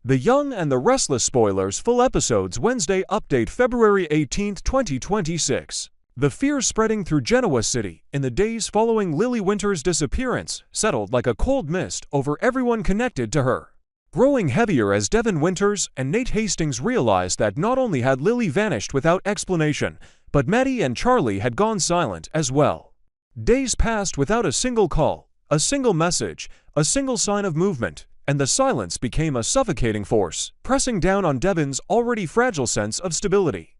The Young and the Restless spoilers full episodes Wednesday update February 18, 2026. The fear spreading through Genoa City in the days following Lily Winter's disappearance settled like a cold mist over everyone connected to her, growing heavier as Devin Winters and Nate Hastings realized that not only had Lily vanished without explanation, but Maddie and Charlie had gone silent as well. Days passed without a single call, a single message, a single sign of movement, and the silence became a suffocating force, pressing down on Devin's already fragile sense of stability.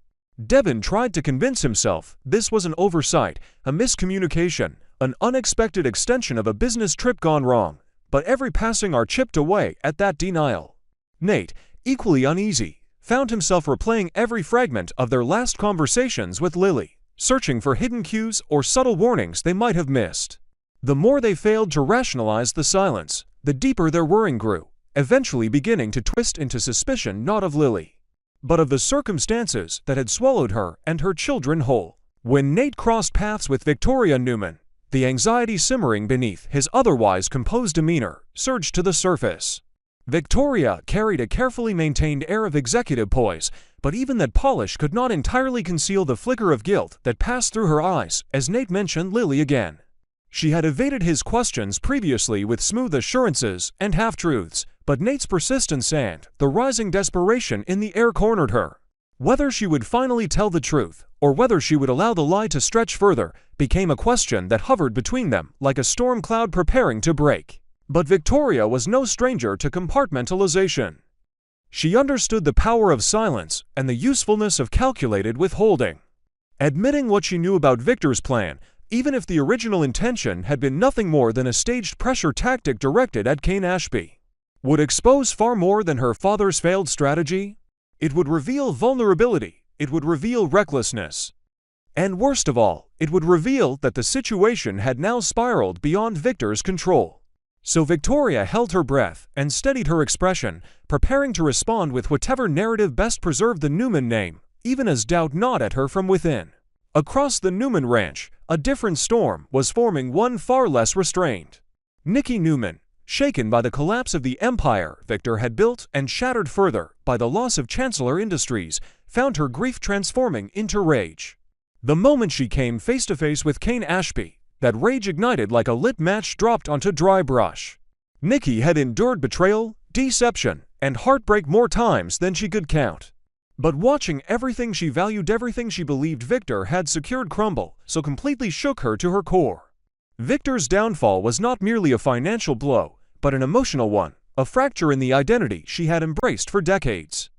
Devin tried to convince himself this was an oversight, a miscommunication, an unexpected extension of a business trip gone wrong, but every passing hour chipped away at that denial. Nate, equally uneasy, found himself replaying every fragment of their last conversations with Lily, searching for hidden cues or subtle warnings they might have missed. The more they failed to rationalize the silence, the deeper their worrying grew, eventually beginning to twist into suspicion not of Lily, but of the circumstances that had swallowed her and her children whole. When Nate crossed paths with Victoria Newman, the anxiety simmering beneath his otherwise composed demeanor surged to the surface. Victoria carried a carefully maintained air of executive poise, but even that polish could not entirely conceal the flicker of guilt that passed through her eyes as Nate mentioned Lily again. She had evaded his questions previously with smooth assurances and half-truths, but Nate's persistence and the rising desperation in the air cornered her. Whether she would finally tell the truth, or whether she would allow the lie to stretch further, became a question that hovered between them like a storm cloud preparing to break. But Victoria was no stranger to compartmentalization. She understood the power of silence and the usefulness of calculated withholding. Admitting what she knew about Victor's plan, even if the original intention had been nothing more than a staged pressure tactic directed at Kane Ashby, would expose far more than her father's failed strategy. It would reveal vulnerability, it would reveal recklessness. And worst of all, it would reveal that the situation had now spiraled beyond Victor's control. So Victoria held her breath and steadied her expression, preparing to respond with whatever narrative best preserved the Newman name, even as doubt gnawed at her from within. Across the Newman ranch, a different storm was forming, one far less restrained. Nikki Newman, shaken by the collapse of the empire Victor had built and shattered further by the loss of Chancellor Industries, found her grief transforming into rage. The moment she came face to face with Kane Ashby, that rage ignited like a lit match dropped onto dry brush. Nikki had endured betrayal, deception, and heartbreak more times than she could count. But watching everything she valued, everything she believed Victor had secured crumble so completely shook her to her core. Victor's downfall was not merely a financial blow, but an emotional one, a fracture in the identity she had embraced for decades.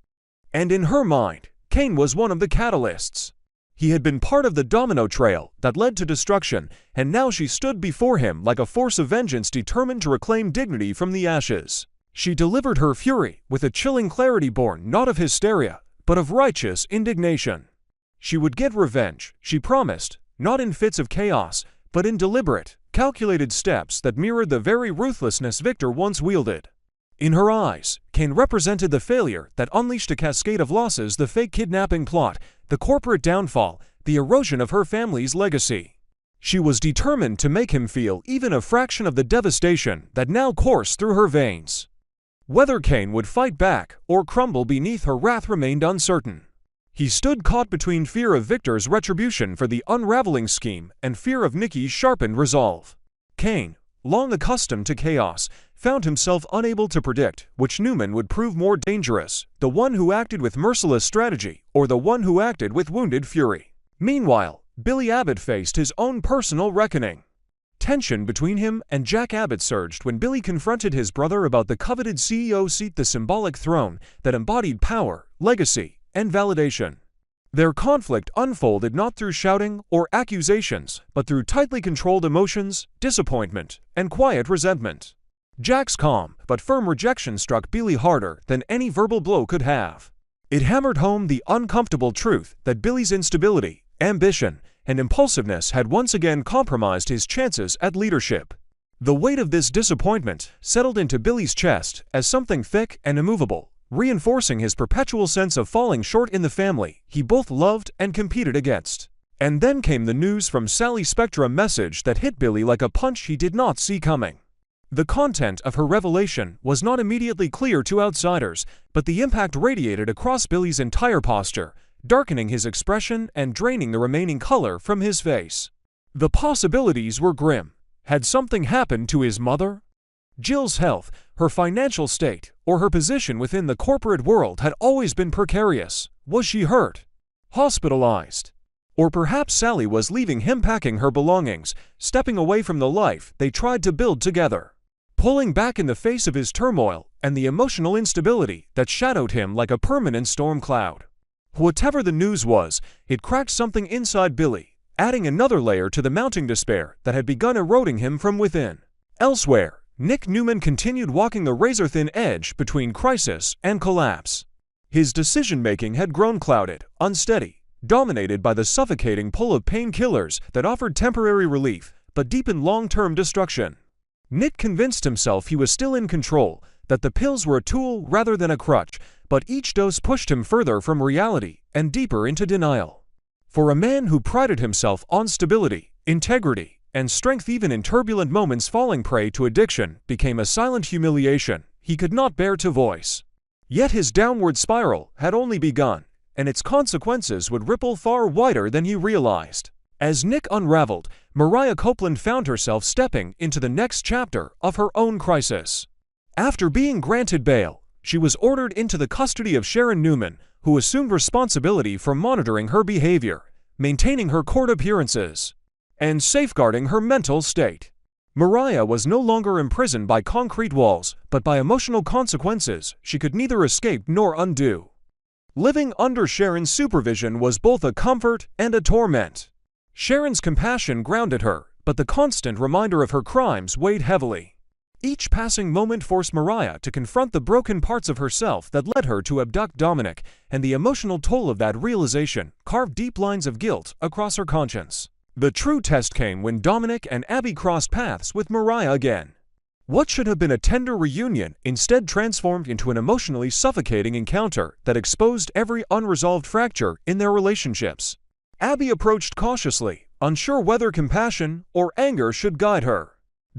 And in her mind, Kane was one of the catalysts. He had been part of the domino trail that led to destruction, and now she stood before him like a force of vengeance determined to reclaim dignity from the ashes. She delivered her fury with a chilling clarity born not of hysteria, but of righteous indignation. She would get revenge, she promised, not in fits of chaos, but in deliberate, calculated steps that mirrored the very ruthlessness Victor once wielded. In her eyes, Kane represented the failure that unleashed a cascade of losses, the fake kidnapping plot, the corporate downfall, the erosion of her family's legacy. She was determined to make him feel even a fraction of the devastation that now coursed through her veins. Whether Kane would fight back or crumble beneath her wrath remained uncertain. He stood caught between fear of Victor's retribution for the unraveling scheme and fear of Nikki's sharpened resolve. Kane, long accustomed to chaos, found himself unable to predict which Newman would prove more dangerous, the one who acted with merciless strategy or the one who acted with wounded fury. Meanwhile, Billy Abbott faced his own personal reckoning. Tension between him and Jack Abbott surged when Billy confronted his brother about the coveted CEO seat, the symbolic throne that embodied power, legacy, and validation. Their conflict unfolded not through shouting or accusations, but through tightly controlled emotions, disappointment, and quiet resentment. Jack's calm but firm rejection struck Billy harder than any verbal blow could have. It hammered home the uncomfortable truth that Billy's instability, ambition, and impulsiveness had once again compromised his chances at leadership. The weight of this disappointment settled into Billy's chest as something thick and immovable, reinforcing his perpetual sense of falling short in the family he both loved and competed against. And then came the news from Sally Spectra, a message that hit Billy like a punch he did not see coming. The content of her revelation was not immediately clear to outsiders, but the impact radiated across Billy's entire posture, darkening his expression and draining the remaining color from his face. The possibilities were grim. Had something happened to his mother? Jill's health, her financial state, or her position within the corporate world had always been precarious. Was she hurt? Hospitalized? Or perhaps Sally was leaving him packing her belongings, stepping away from the life they tried to build together, pulling back in the face of his turmoil and the emotional instability that shadowed him like a permanent storm cloud. Whatever the news was, it cracked something inside Billy, adding another layer to the mounting despair that had begun eroding him from within. Elsewhere, Nick Newman continued walking the razor-thin edge between crisis and collapse. His decision-making had grown clouded, unsteady, dominated by the suffocating pull of painkillers that offered temporary relief but deepened long-term destruction. Nick convinced himself he was still in control, that the pills were a tool rather than a crutch, but each dose pushed him further from reality and deeper into denial. For a man who prided himself on stability, integrity, and strength, even in turbulent moments, falling prey to addiction became a silent humiliation he could not bear to voice. Yet his downward spiral had only begun, and its consequences would ripple far wider than he realized. As Nick unraveled, Mariah Copeland found herself stepping into the next chapter of her own crisis. After being granted bail, she was ordered into the custody of Sharon Newman, who assumed responsibility for monitoring her behavior, maintaining her court appearances, and safeguarding her mental state. Mariah was no longer imprisoned by concrete walls, but by emotional consequences she could neither escape nor undo. Living under Sharon's supervision was both a comfort and a torment. Sharon's compassion grounded her, but the constant reminder of her crimes weighed heavily. Each passing moment forced Mariah to confront the broken parts of herself that led her to abduct Dominic, and the emotional toll of that realization carved deep lines of guilt across her conscience. The true test came when Dominic and Abby crossed paths with Mariah again. What should have been a tender reunion instead transformed into an emotionally suffocating encounter that exposed every unresolved fracture in their relationships. Abby approached cautiously, unsure whether compassion or anger should guide her.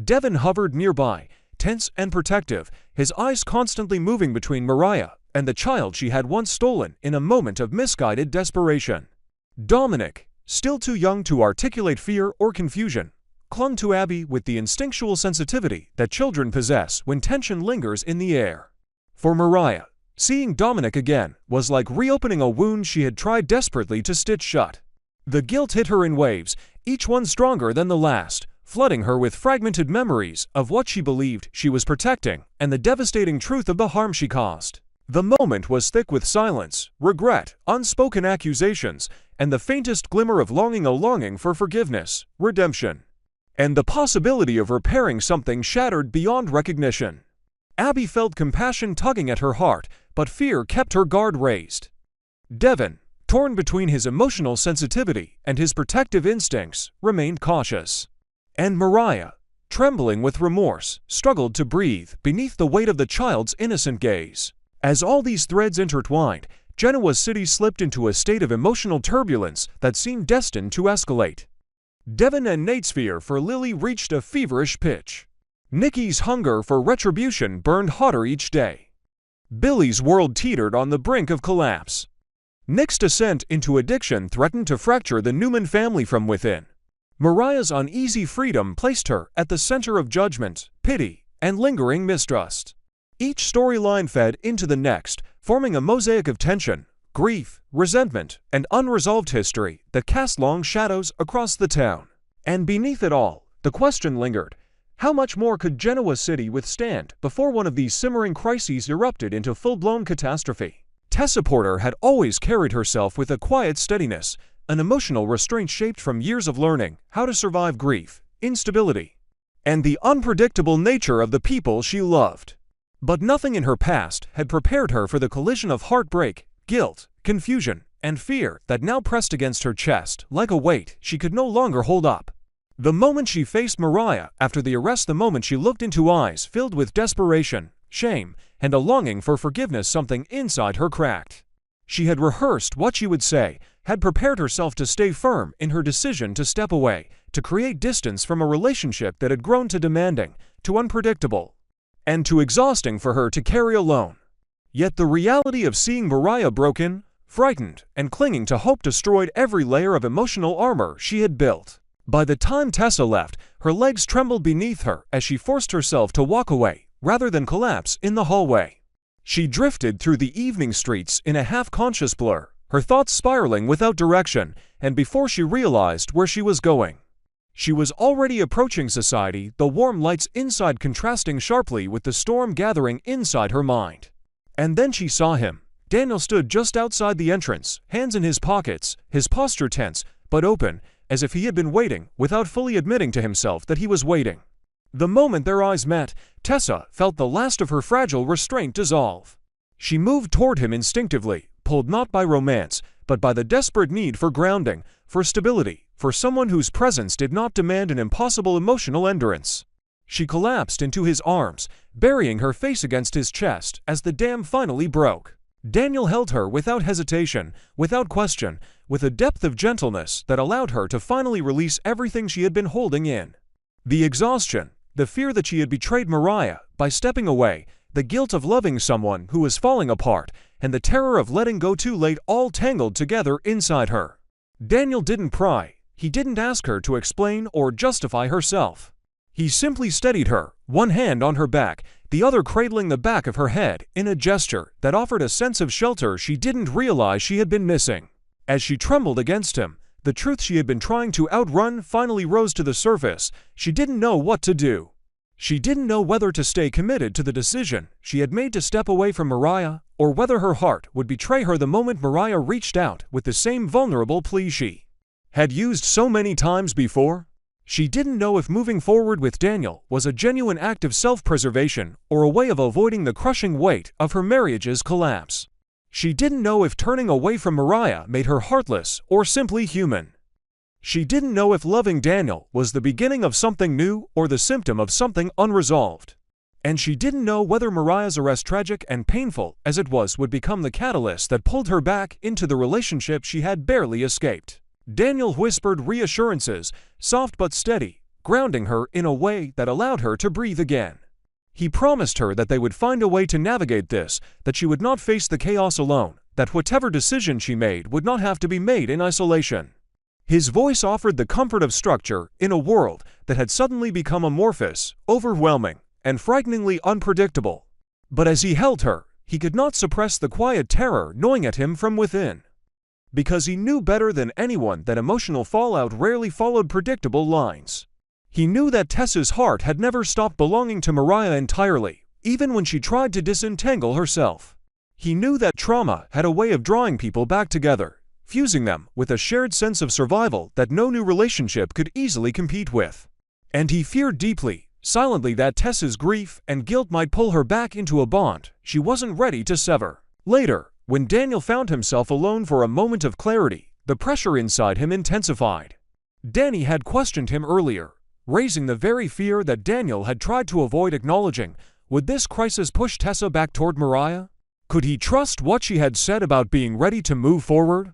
Devin hovered nearby, tense and protective, his eyes constantly moving between Mariah and the child she had once stolen in a moment of misguided desperation. Dominic, still too young to articulate fear or confusion, clung to Abby with the instinctual sensitivity that children possess when tension lingers in the air. For Mariah, seeing Dominic again was like reopening a wound she had tried desperately to stitch shut. The guilt hit her in waves, each one stronger than the last, flooding her with fragmented memories of what she believed she was protecting and the devastating truth of the harm she caused. The moment was thick with silence, regret, unspoken accusations, and the faintest glimmer of longing, a longing for forgiveness, redemption, and the possibility of repairing something shattered beyond recognition. Abby felt compassion tugging at her heart, but fear kept her guard raised. Devin, torn between his emotional sensitivity and his protective instincts, remained cautious. And Mariah, trembling with remorse, struggled to breathe beneath the weight of the child's innocent gaze. As all these threads intertwined, Genoa City slipped into a state of emotional turbulence that seemed destined to escalate. Devin and Nate's fear for Lily reached a feverish pitch. Nikki's hunger for retribution burned hotter each day. Billy's world teetered on the brink of collapse. Nick's descent into addiction threatened to fracture the Newman family from within. Mariah's uneasy freedom placed her at the center of judgment, pity, and lingering mistrust. Each storyline fed into the next, forming a mosaic of tension, grief, resentment, and unresolved history that cast long shadows across the town. And beneath it all, the question lingered: how much more could Genoa City withstand before one of these simmering crises erupted into full-blown catastrophe? Tessa Porter had always carried herself with a quiet steadiness, an emotional restraint shaped from years of learning how to survive grief, instability, and the unpredictable nature of the people she loved. But nothing in her past had prepared her for the collision of heartbreak, guilt, confusion, and fear that now pressed against her chest like a weight she could no longer hold up. The moment she faced Mariah after the arrest, the moment she looked into eyes filled with desperation, shame, and a longing for forgiveness, something inside her cracked. She had rehearsed what she would say, had prepared herself to stay firm in her decision to step away, to create distance from a relationship that had grown too demanding, too unpredictable, and too exhausting for her to carry alone. Yet the reality of seeing Mariah broken, frightened, and clinging to hope destroyed every layer of emotional armor she had built. By the time Tessa left, her legs trembled beneath her as she forced herself to walk away, rather than collapse in the hallway. She drifted through the evening streets in a half-conscious blur, her thoughts spiraling without direction, and before she realized where she was going, she was already approaching society, the warm lights inside contrasting sharply with the storm gathering inside her mind. And then she saw him. Daniel stood just outside the entrance, hands in his pockets, his posture tense, but open, as if he had been waiting, without fully admitting to himself that he was waiting. The moment their eyes met, Tessa felt the last of her fragile restraint dissolve. She moved toward him instinctively, pulled not by romance, but by the desperate need for grounding, for stability, for someone whose presence did not demand an impossible emotional endurance. She collapsed into his arms, burying her face against his chest as the dam finally broke. Daniel held her without hesitation, without question, with a depth of gentleness that allowed her to finally release everything she had been holding in. The exhaustion, the fear that she had betrayed Mariah by stepping away, the guilt of loving someone who was falling apart, and the terror of letting go too late all tangled together inside her. Daniel didn't pry. He didn't ask her to explain or justify herself. He simply steadied her, one hand on her back, the other cradling the back of her head, in a gesture that offered a sense of shelter she didn't realize she had been missing. As she trembled against him, the truth she had been trying to outrun finally rose to the surface. She didn't know what to do. She didn't know whether to stay committed to the decision she had made to step away from Mariah, or whether her heart would betray her the moment Mariah reached out with the same vulnerable plea she had used so many times before. She didn't know if moving forward with Daniel was a genuine act of self-preservation or a way of avoiding the crushing weight of her marriage's collapse. She didn't know if turning away from Mariah made her heartless or simply human. She didn't know if loving Daniel was the beginning of something new or the symptom of something unresolved. And she didn't know whether Mariah's arrest, tragic and painful as it was, would become the catalyst that pulled her back into the relationship she had barely escaped. Daniel whispered reassurances, soft but steady, grounding her in a way that allowed her to breathe again. He promised her that they would find a way to navigate this, that she would not face the chaos alone, that whatever decision she made would not have to be made in isolation. His voice offered the comfort of structure in a world that had suddenly become amorphous, overwhelming, and frighteningly unpredictable. But as he held her, he could not suppress the quiet terror gnawing at him from within. Because he knew better than anyone that emotional fallout rarely followed predictable lines. He knew that Tessa's heart had never stopped belonging to Mariah entirely, even when she tried to disentangle herself. He knew that trauma had a way of drawing people back together, fusing them with a shared sense of survival that no new relationship could easily compete with. And he feared deeply, silently, that Tessa's grief and guilt might pull her back into a bond she wasn't ready to sever. Later, when Daniel found himself alone for a moment of clarity, the pressure inside him intensified. Danny had questioned him earlier, raising the very fear that Daniel had tried to avoid acknowledging. Would this crisis push Tessa back toward Mariah? Could he trust what she had said about being ready to move forward?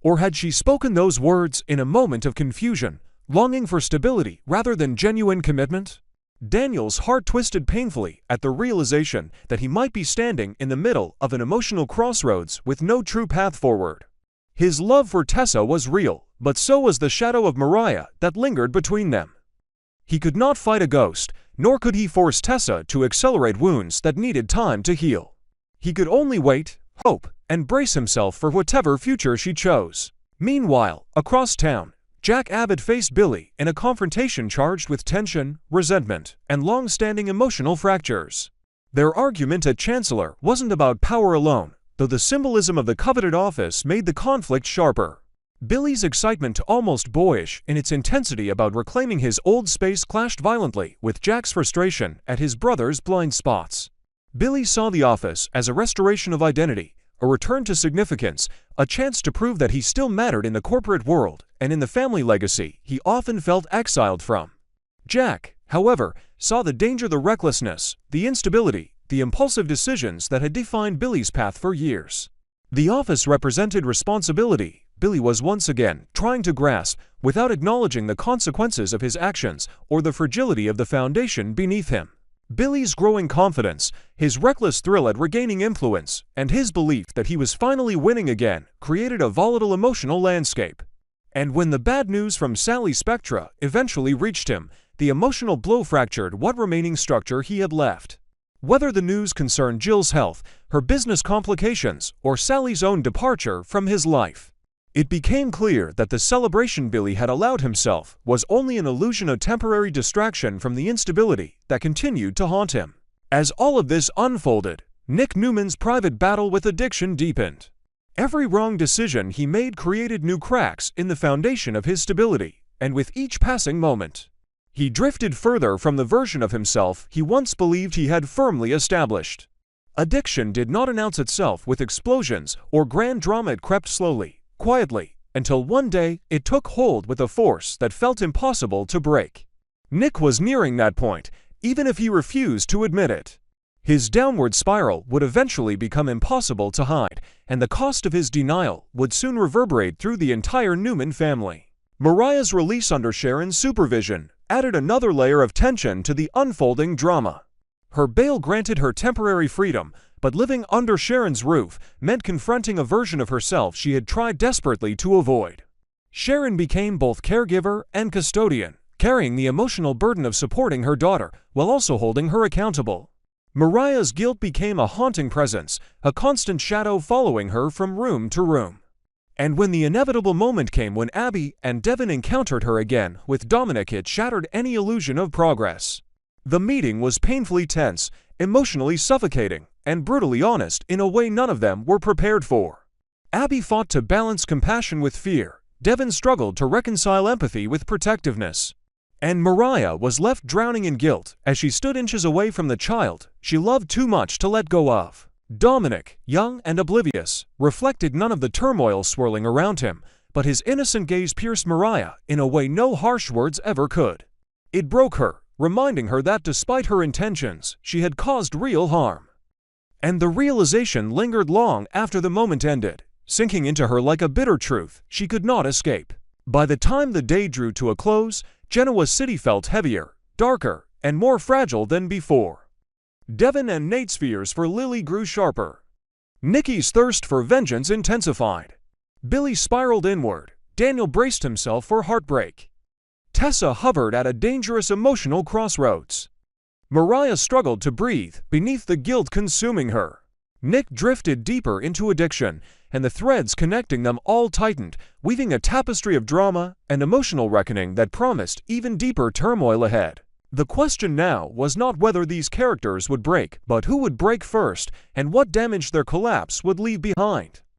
Or had she spoken those words in a moment of confusion, longing for stability rather than genuine commitment? Daniel's heart twisted painfully at the realization that he might be standing in the middle of an emotional crossroads with no true path forward. His love for Tessa was real, but so was the shadow of Mariah that lingered between them. He could not fight a ghost, nor could he force Tessa to accelerate wounds that needed time to heal. He could only wait, hope, and brace himself for whatever future she chose. Meanwhile, across town, Jack Abbott faced Billy in a confrontation charged with tension, resentment, and long-standing emotional fractures. Their argument at Chancellor wasn't about power alone, though the symbolism of the coveted office made the conflict sharper. Billy's excitement, almost boyish in its intensity about reclaiming his old space, clashed violently with Jack's frustration at his brother's blind spots. Billy saw the office as a restoration of identity, a return to significance, a chance to prove that he still mattered in the corporate world and in the family legacy he often felt exiled from. Jack, however, saw the danger, the recklessness, the instability, the impulsive decisions that had defined Billy's path for years. The office represented responsibility, Billy was once again trying to grasp, without acknowledging the consequences of his actions or the fragility of the foundation beneath him. Billy's growing confidence, his reckless thrill at regaining influence, and his belief that he was finally winning again created a volatile emotional landscape. And when the bad news from Sally Spectra eventually reached him, the emotional blow fractured what remaining structure he had left. Whether the news concerned Jill's health, her business complications, or Sally's own departure from his life, it became clear that the celebration Billy had allowed himself was only an illusion, a temporary distraction from the instability that continued to haunt him. As all of this unfolded, Nick Newman's private battle with addiction deepened. Every wrong decision he made created new cracks in the foundation of his stability, and with each passing moment, he drifted further from the version of himself he once believed he had firmly established. Addiction did not announce itself with explosions or grand drama. It crept slowly, quietly, until one day it took hold with a force that felt impossible to break. Nick was nearing that point, even if he refused to admit it. His downward spiral would eventually become impossible to hide, and the cost of his denial would soon reverberate through the entire Newman family. Mariah's release under Sharon's supervision added another layer of tension to the unfolding drama. Her bail granted her temporary freedom, but living under Sharon's roof meant confronting a version of herself she had tried desperately to avoid. Sharon became both caregiver and custodian, carrying the emotional burden of supporting her daughter while also holding her accountable. Mariah's guilt became a haunting presence, a constant shadow following her from room to room. And when the inevitable moment came when Abby and Devin encountered her again with Dominic, it shattered any illusion of progress. The meeting was painfully tense, emotionally suffocating, and brutally honest in a way none of them were prepared for. Abby fought to balance compassion with fear, Devin struggled to reconcile empathy with protectiveness, and Mariah was left drowning in guilt as she stood inches away from the child she loved too much to let go of. Dominic, young and oblivious, reflected none of the turmoil swirling around him, but his innocent gaze pierced Mariah in a way no harsh words ever could. It broke her, reminding her that despite her intentions, she had caused real harm. And the realization lingered long after the moment ended, sinking into her like a bitter truth she could not escape. By the time the day drew to a close, Genoa City felt heavier, darker, and more fragile than before. Devin and Nate's fears for Lily grew sharper. Nikki's thirst for vengeance intensified. Billy spiraled inward. Daniel braced himself for heartbreak. Tessa hovered at a dangerous emotional crossroads. Mariah struggled to breathe beneath the guilt consuming her. Nick drifted deeper into addiction, and the threads connecting them all tightened, weaving a tapestry of drama and emotional reckoning that promised even deeper turmoil ahead. The question now was not whether these characters would break, but who would break first and what damage their collapse would leave behind.